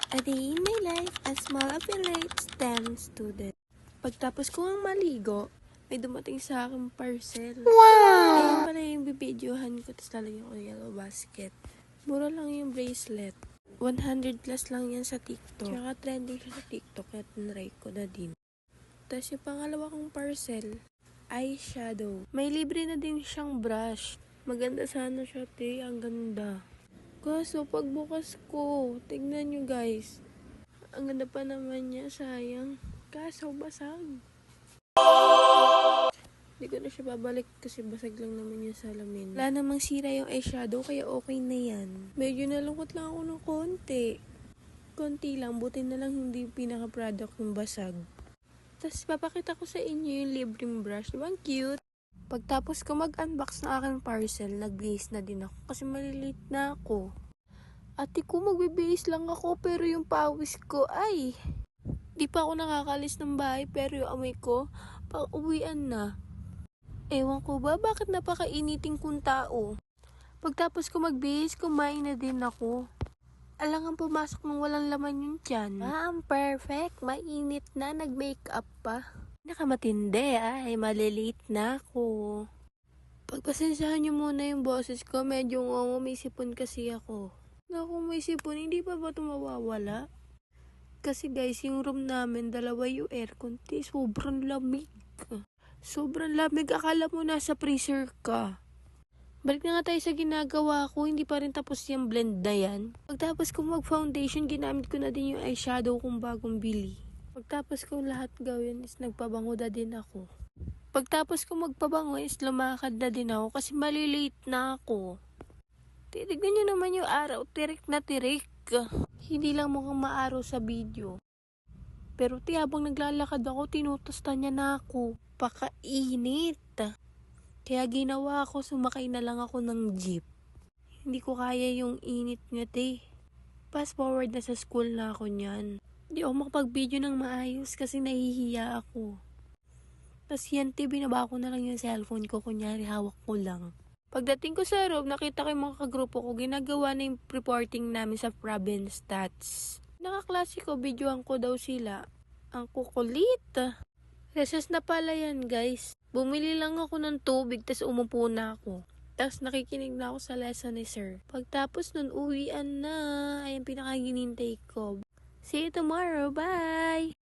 A day in my life, a small affiliate STEM student. Pagtapos ko ang maligo, may dumating sa akin parcel. Wow! Ayun pala yung bibidyohan ko, tapos lalagyan ko yung yellow basket. Mura lang yung bracelet. 100 plus lang yan sa TikTok. Tsaka trending siya sa TikTok, at nray ko na din. Tapos yung pangalawa kong parcel, eyeshadow. May libre na din siyang brush. Maganda sana siya, te. Ang ganda. Kaso, pagbukas ko, tignan nyo guys. Ang ganda pa naman niya, sayang. Kaso, basag. Hindi ko na siya babalik kasi basag lang naman yung salamin. Wala namang sira yung eyeshadow, kaya okay na yan. Medyo nalungkot lang ako ng konti. Konti lang, buti na lang hindi pinaka-product yung basag. Tapos, papakita ko sa inyo yung libreng brush. Diba ang cute? Pagtapos ko mag-unbox ng aking parcel, nag-base na din ako kasi malilate na ako. Ate ko, magbe-base lang ako pero yung pawis ko ay di pa ako nakakalis ng bahay pero yung amoy ko pag-uwian na. Ewan ko ba bakit napakainiting kong tao. Pagtapos ko mag-base, kumain na din ako. Alangang pumasok ng walang laman yung tiyan. Ang perfect. Mainit na. Nag-makeup pa. Nakamatindi ay malilate na ako. Pagpasensyahan nyo muna yung boses ko. Medyo may sipon kasi ako. Naku, may sipon. Hindi pa ba ito mawawala? Kasi guys, yung room namin, dalawa yung aircon. Sobrang lamig. Sobrang lamig. Akala mo nasa freezer ka. Balik na nga tayo sa ginagawa ko. Hindi pa rin tapos yung blend na yan. Pagtapos ko mag-foundation, ginamit ko na din yung eyeshadow kong bagong bili. Pagtapos ko lahat gawin is nagpabango na din ako. Pagtapos ko magpabango is lumakad na din ako kasi malilate na ako. Titignan nyo naman yung araw. Tirik na tirik. Hindi lang mukhang maaraw sa video. Pero habang naglalakad ako, tinutusta niya na ako. Pakainit. Kaya ginawa ko, sumakay na lang ako ng jeep. Hindi ko kaya yung init nga, te. Fast forward na sa school na ako niyan. Hindi ako makapag-video ng maayos kasi nahihiya ako. Tapos yan, te, binaba ko na lang yung cellphone ko. Kunyari, hawak ko lang. Pagdating ko sa room, nakita ko yung mga kagrupo ko. Ginagawa na yung reporting namin sa province stats. Nakaklase ko, videoan ko daw sila. Ang kukulit. Recess na pala yan, guys. Bumili lang ako ng tubig, tas umupo na ako. Tapos nakikinig na ako sa lesson ni sir. Pagtapos nun, uwian na. Ay, ang pinakaginintay ko. See you tomorrow. Bye!